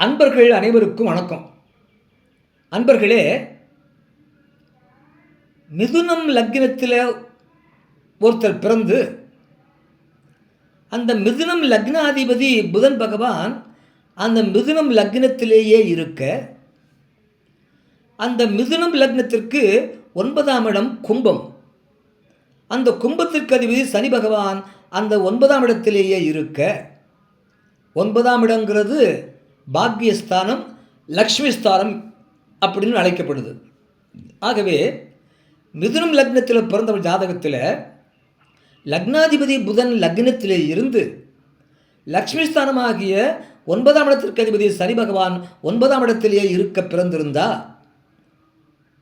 அன்பர்கள் அனைவருக்கும் வணக்கம். அன்பர்களே, மிதுனம் லக்னத்தில் ஒருத்தர் பிறந்து அந்த மிதுனம் லக்னாதிபதி புதன் பகவான் அந்த மிதுனம் லக்னத்திலேயே இருக்க, அந்த மிதுனம் லக்னத்திற்கு 9ஆம் இடம் கும்பம். அந்த கும்பத்திற்கு அதிபதி சனி பகவான் அந்த 9ஆம் இடத்திலேயே இருக்க, 9ஆம் இடங்கிறது பாக்யஸ்தானம், லக்ஷ்மி ஸ்தானம் அப்படின்னு அழைக்கப்படுது. ஆகவே மிதுனம் லக்னத்தில் பிறந்தவர் ஜாதகத்தில் லக்னாதிபதி புதன் லக்னத்திலே இருந்து லக்ஷ்மி ஸ்தானமாகிய 9ஆம் இடத்திற்கு அதிபதி சனி பகவான் 9ஆம் இடத்திலேயே இருக்க பிறந்திருந்தா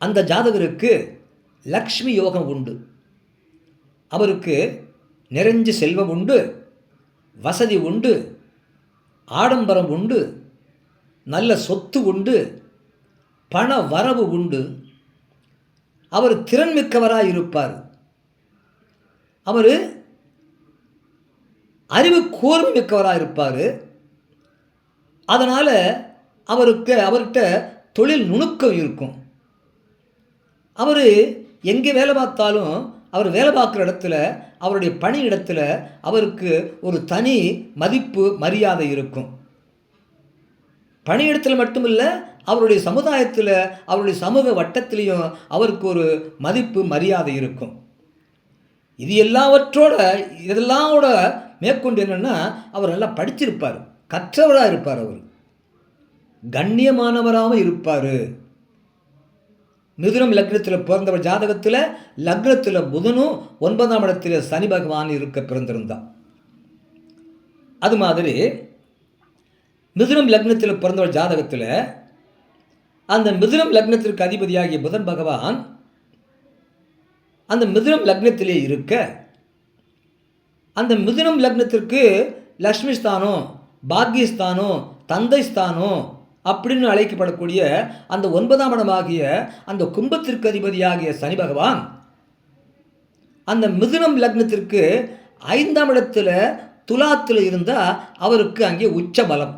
அந்த ஜாதகருக்கு லக்ஷ்மி யோகம் உண்டு. அவருக்கு நிறைஞ்ச செல்வம் உண்டு, வசதி உண்டு, ஆடம்பரம் உண்டு, நல்ல சொத்து உண்டு, பண வரவு உண்டு. அவர் திறன்மிக்கவராக இருப்பார். அவர் அறிவு கூர்மை மிக்கவராக இருப்பார். அதனால் அவர்கிட்ட தொழில் நுணுக்கம் இருக்கும். அவர் எங்கே வேலை பார்த்தாலும் அவர் வேலை பார்க்குற இடத்துல, அவருடைய பணி இடத்துல அவருக்கு ஒரு தனி மதிப்பு மரியாதை இருக்கும். பணியிடத்தில் மட்டுமில்லை, அவருடைய சமுதாயத்தில், அவருடைய சமூக வட்டத்திலையும் அவருக்கு ஒரு மதிப்பு மரியாதை இருக்கும். இது இதெல்லாமோட மேற்கொண்டு என்னென்னா, அவர் நல்லா படிச்சிருப்பார், கற்றவராக இருப்பார், அவர் கண்ணியமானவராகவும் இருப்பார். மிதுனம் லக்னத்தில் பிறந்தவர் ஜாதகத்தில் லக்னத்தில் புதனும் 9ஆம் இடத்தில் சனி பகவான் இருக்க பிறந்திருந்தான். அது மாதிரி மிதுனம் லக்னத்தில் பிறந்தவர் ஜாதகத்தில் அந்த மிதுனம் லக்னத்திற்கு அதிபதியாகிய புதன் பகவான் அந்த மிதுனம் லக்னத்திலே இருக்க, அந்த மிதுனம் லக்னத்திற்கு லக்ஷ்மி ஸ்தானம், பாக்யஸ்தானம், தந்தை ஸ்தானம் அப்படின்னு அழைக்கப்படக்கூடிய அந்த 9ஆம் இடமாகிய அந்த கும்பத்திற்கு அதிபதியாகிய சனி பகவான் அந்த மிதுனம் லக்னத்திற்கு 5ஆம் இடத்துல துலாத்தில் இருந்தால் அவருக்கு அங்கே உச்ச பலம்.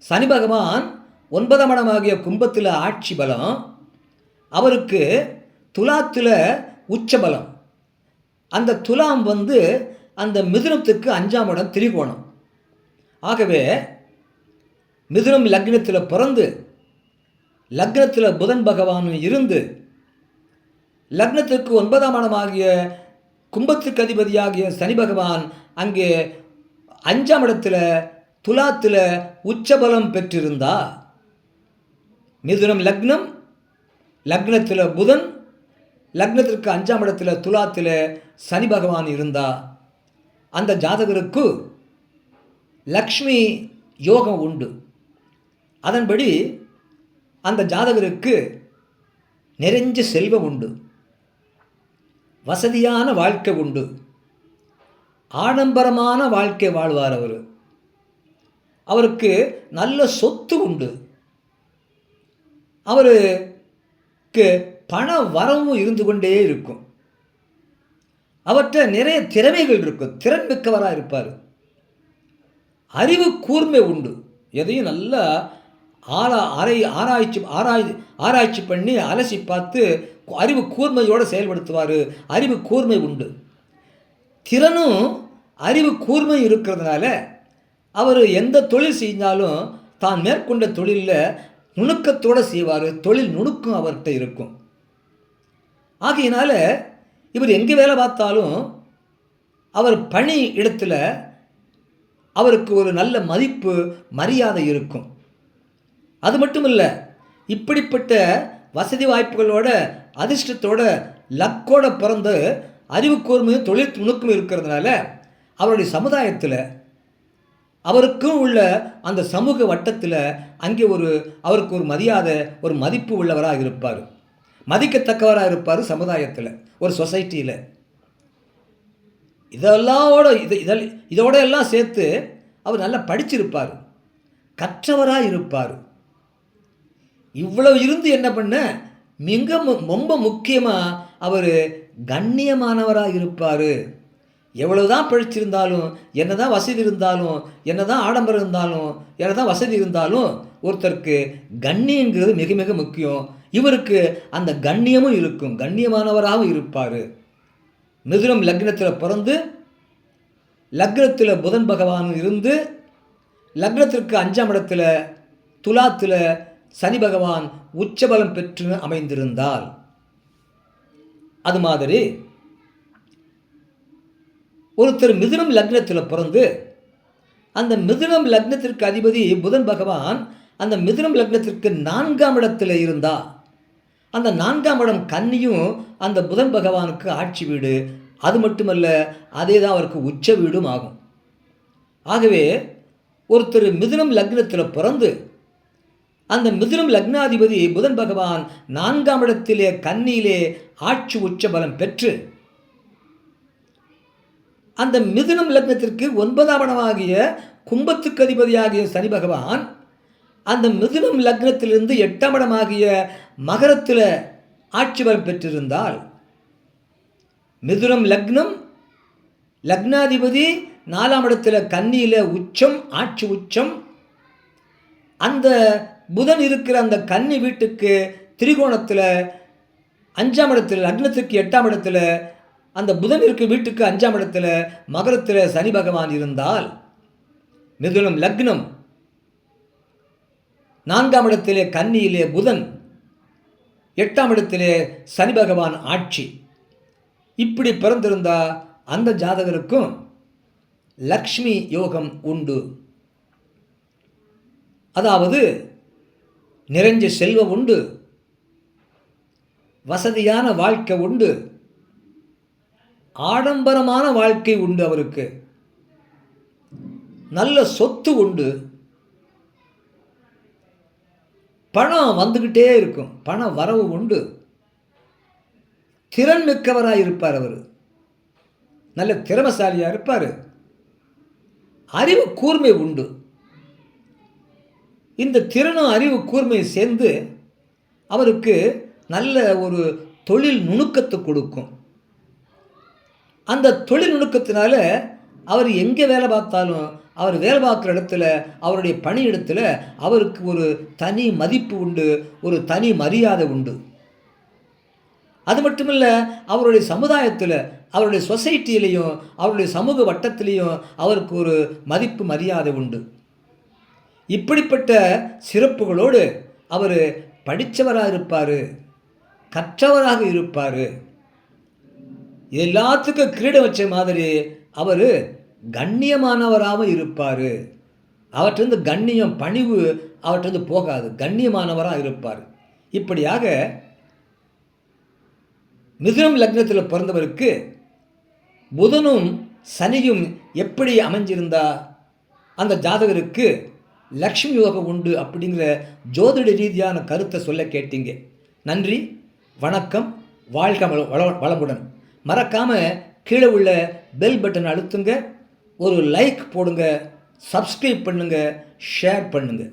சனி பகவான் 9ஆம் இடமாகிய கும்பத்தில் ஆட்சி பலம், அவருக்கு துலாத்தில் உச்ச பலம். அந்த துலாம் அந்த மிதுனத்துக்கு 5ஆம் இடம் திரிகோணம். ஆகவே மிதுனம் லக்னத்தில் பிறந்து லக்னத்தில் புதன் பகவான் இருந்து லக்னத்திற்கு 9ஆம் இடமாகிய கும்பத்திற்கு அதிபதியாகிய சனி பகவான் அங்கே 5ஆம் இடத்துல துலாத்தில் உச்சபலம் பெற்றிருந்தா, மிதுனம் லக்னம், லக்னத்தில் புதன், லக்னத்திற்கு 5ஆம் இடத்துல துலாத்தில் சனி பகவான் இருந்தா அந்த ஜாதகருக்கு லக்ஷ்மி யோகம் உண்டு. அதன்படி அந்த ஜாதகருக்கு நிறைஞ்ச செல்வம் உண்டு, வசதியான வாழ்க்கை உண்டு, ஆடம்பரமான வாழ்க்கை வாழ்வார். அவருக்கு நல்ல சொத்து உண்டு, அவருக்கு பண வரவும் இருந்து கொண்டே இருக்கும், அவற்றை நிறைய திறமைகள் இருக்கும், திறன்மிக்கவராக இருப்பார். அறிவு கூர்மை உண்டு, எதையும் நல்லா ஆராய்ச்சி பண்ணி அலசி பார்த்து அறிவு கூர்மையோடு செயல்படுத்துவார். அறிவு கூர்மை உண்டு, திறனும் அறிவு கூர்மை இருக்கிறதுனால அவர் எந்த தொழில் செஞ்சாலும் தான் மேற்கொண்ட தொழிலில் நுணுக்கத்தோடு செய்வார். தொழில் நுணுக்கம் அவர்கிட்ட இருக்கும். ஆகையினால இவர் எங்கே வேலை பார்த்தாலும் அவர் பணி இடத்துல அவருக்கு ஒரு நல்ல மதிப்பு மரியாதை இருக்கும். அது மட்டும் இல்லை, இப்படிப்பட்ட வசதி வாய்ப்புகளோட அதிர்ஷ்டத்தோட லக்கோட பிறந்து அறிவு கூர்மையும் தொழில் நுணுக்கம் இருக்கிறதுனால அவருடைய சமுதாயத்தில் அவருக்கும் உள்ள அந்த சமூக வட்டத்தில் அங்கே அவருக்கு ஒரு மரியாதை, ஒரு மதிப்பு உள்ளவராக இருப்பார், மதிக்கத்தக்கவராக இருப்பார் சமுதாயத்தில், ஒரு சொசைட்டியில். இதோட எல்லாம் சேர்த்து அவர் நல்லா படிச்சிருப்பார், கற்றவராக இருப்பார். இவ்வளவு இருந்து என்ன பண்ண, ரொம்ப முக்கியமாக அவர் கண்ணியமானவராக இருப்பார். எவ்வளவுதான் படிச்சிருந்தாலும், என்னதான் வசதி இருந்தாலும், என்னதான் ஆடம்பரம் இருந்தாலும், என்னதான் வசதி இருந்தாலும், ஒருத்தருக்கு கண்ணியங்கிறது மிக மிக முக்கியம். இவருக்கு அந்த கண்ணியமும் இருக்கும். கண்ணியமானவராகவும் இருப்பார். மிதுனம் லக்னத்தில் பிறந்து லக்னத்தில் புதன் பகவான் இருந்து லக்னத்திற்கு 5ஆம் இடத்துல துலாத்தில் சனி பகவான் உச்சபலம் பெற்று அமைந்திருந்தால், அது மாதிரி ஒருத்தர் மிதுனம் லக்னத்தில் பிறந்து அந்த மிதுனம் லக்னத்திற்கு அதிபதி புதன் பகவான் அந்த மிதுனம் லக்னத்திற்கு 4ஆம் இடத்துல இருந்தா, அந்த 4ஆம் இடம் கன்னியும் அந்த புதன் பகவானுக்கு ஆட்சி வீடு. அது மட்டுமல்ல, அதே தான் அவருக்கு உச்ச வீடும் ஆகும். ஆகவே ஒருத்தர் மிதுனம் லக்னத்தில் பிறந்து அந்த மிதுனம் லக்னாதிபதி புதன் பகவான் 4ஆம் இடத்திலே கன்னியிலே ஆட்சி உச்ச பலம் பெற்று அந்த மிதுனம் லக்னத்திற்கு 9ஆம் இடமாகிய கும்பத்துக்கு அதிபதியாகிய சனி பகவான் அந்த மிதுனம் லக்னத்திலிருந்து 8ஆம் இடமாகிய மகரத்தில் ஆட்சி பலம் பெற்றிருந்தால், மிதுனம் லக்னம் லக்னாதிபதி 4ஆம் இடத்துல கன்னியில் உச்சம், ஆட்சி உச்சம். அந்த புதன் இருக்கிற அந்த கன்னி வீட்டுக்கு திரிகோணத்தில் 5ஆம் இடத்துல லக்னத்துக்கு 8ஆம் இடத்துல அந்த புதன் இருக்கிற வீட்டுக்கு 5ஆம் இடத்துல மகரத்தில் சனி பகவான் இருந்தால், மிதுனம் லக்னம் 4ஆம் இடத்திலே கன்னியிலே புதன், 8ஆம் இடத்திலே சனி பகவான் ஆட்சி. இப்படி பிறந்திருந்தா அந்த ஜாதகருக்கும் லக்ஷ்மி யோகம் உண்டு. அதாவது நிறைஞ்ச செல்வம் உண்டு, வசதியான வாழ்க்கை உண்டு, ஆடம்பரமான வாழ்க்கை உண்டு. அவருக்கு நல்ல சொத்து உண்டு, பணம் வந்துக்கிட்டே இருக்கும், பண வரவு உண்டு, திறன் மிக்கவராக இருப்பார். அவர் நல்ல திறமசாலியாக இருப்பார், அறிவு கூர்மை உண்டு. இந்த திறனும் அறிவு கூர்மையும் சேர்ந்து அவருக்கு நல்ல ஒரு தொழில் நுணுக்கத்தை கொடுக்கும். அந்த தொழில் நுணுக்கத்தினால அவர் எங்கே வேலை பார்த்தாலும், அவர் வேலை பார்க்குற இடத்துல, அவருடைய பணியிடத்தில் அவருக்கு ஒரு தனி மதிப்பு உண்டு, ஒரு தனி மரியாதை உண்டு. அது மட்டுமில்ல, அவருடைய சமுதாயத்தில், அவருடைய சொசைட்டிலையும், அவருடைய சமூக வட்டத்திலையும் அவருக்கு ஒரு மதிப்பு மரியாதை உண்டு. இப்படிப்பட்ட சிறப்புகளோடு அவர் படித்தவராக இருப்பார், கற்றவராக இருப்பார். எல்லாத்துக்கும் கிரீடம் வச்ச மாதிரி அவர் கண்ணியமானவராகவும் இருப்பார். அவற்றிருந்து கண்ணியம், பணிவு அவற்றிருந்து போகாது, கண்ணியமானவராக இருப்பார். இப்படியாக மிதுனம் லக்னத்தில் பிறந்தவருக்கு புதனும் சனியும் எப்படி அமைஞ்சிருந்தா அந்த ஜாதகருக்கு லக்ஷ்மி யோகம் உண்டு அப்படிங்கிற ஜோதிட ரீதியான கருத்தை சொல்ல கேட்டீங்க. நன்றி, வணக்கம், வாழ்க வளமுடன். மறக்காமல் கீழே உள்ள பெல் பட்டன் அழுத்துங்க, ஒரு லைக் போடுங்க, சப்ஸ்கிரைப் பண்ணுங்கள், ஷேர் பண்ணுங்கள்.